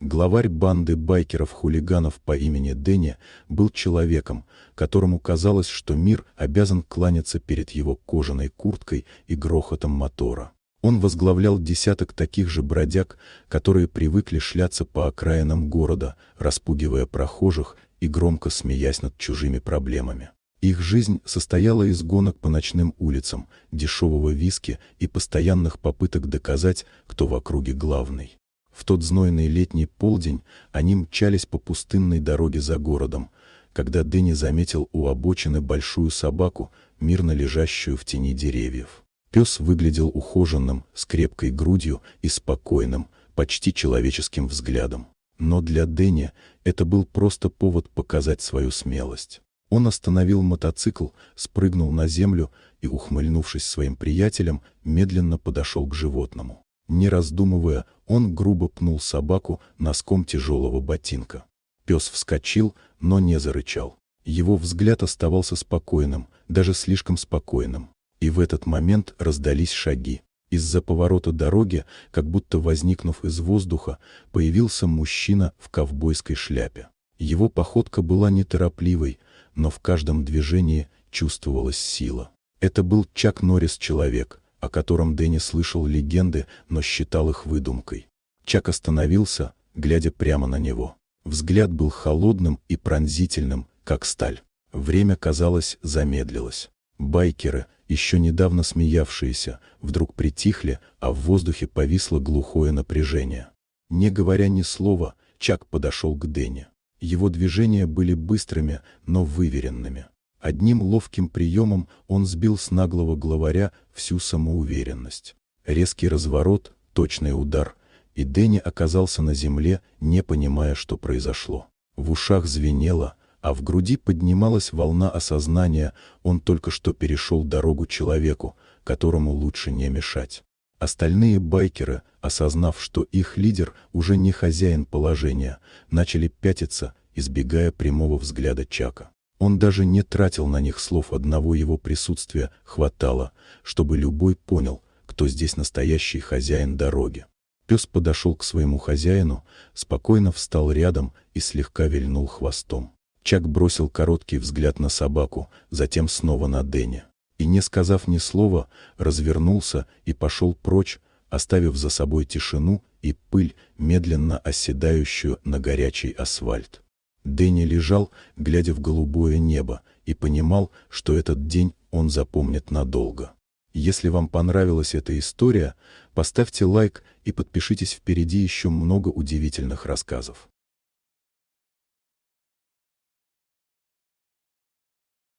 Главарь банды байкеров-хулиганов по имени Дэнни был человеком, которому казалось, что мир обязан кланяться перед его кожаной курткой и грохотом мотора. Он возглавлял десяток таких же бродяг, которые привыкли шляться по окраинам города, распугивая прохожих и громко смеясь над чужими проблемами. Их жизнь состояла из гонок по ночным улицам, дешевого виски и постоянных попыток доказать, кто в округе главный. В тот знойный летний полдень они мчались по пустынной дороге за городом, когда Дэнни заметил у обочины большую собаку, мирно лежащую в тени деревьев. Пес выглядел ухоженным, с крепкой грудью и спокойным, почти человеческим взглядом. Но для Дэнни это был просто повод показать свою смелость. Он остановил мотоцикл, спрыгнул на землю и, ухмыльнувшись своим приятелям, медленно подошел к животному. Не раздумывая, он грубо пнул собаку носком тяжелого ботинка. Пес вскочил, но не зарычал. Его взгляд оставался спокойным, даже слишком спокойным. И в этот момент раздались шаги. Из-за поворота дороги, как будто возникнув из воздуха, появился мужчина в ковбойской шляпе. Его походка была неторопливой, но в каждом движении чувствовалась сила. Это был Чак Норрис-человек, о котором Дэнни слышал легенды, но считал их выдумкой. Чак остановился, глядя прямо на него. Взгляд был холодным и пронзительным, как сталь. Время, казалось, замедлилось. Байкеры, еще недавно смеявшиеся, вдруг притихли, а в воздухе повисло глухое напряжение. Не говоря ни слова, Чак подошел к Дэнни. Его движения были быстрыми, но выверенными. Одним ловким приемом он сбил с наглого главаря всю самоуверенность. Резкий разворот, точный удар, и Дэнни оказался на земле, не понимая, что произошло. В ушах звенело, а в груди поднималась волна осознания: он только что перешел дорогу человеку, которому лучше не мешать. Остальные байкеры, осознав, что их лидер уже не хозяин положения, начали пятиться, избегая прямого взгляда Чака. Он даже не тратил на них слов, одного его присутствия хватало, чтобы любой понял, кто здесь настоящий хозяин дороги. Пес подошел к своему хозяину, спокойно встал рядом и слегка вильнул хвостом. Чак бросил короткий взгляд на собаку, затем снова на Дэнни. И, не сказав ни слова, развернулся и пошел прочь, оставив за собой тишину и пыль, медленно оседающую на горячий асфальт. Дэнни лежал, глядя в голубое небо, и понимал, что этот день он запомнит надолго. Если вам понравилась эта история, поставьте лайк и подпишитесь, впереди еще много удивительных рассказов.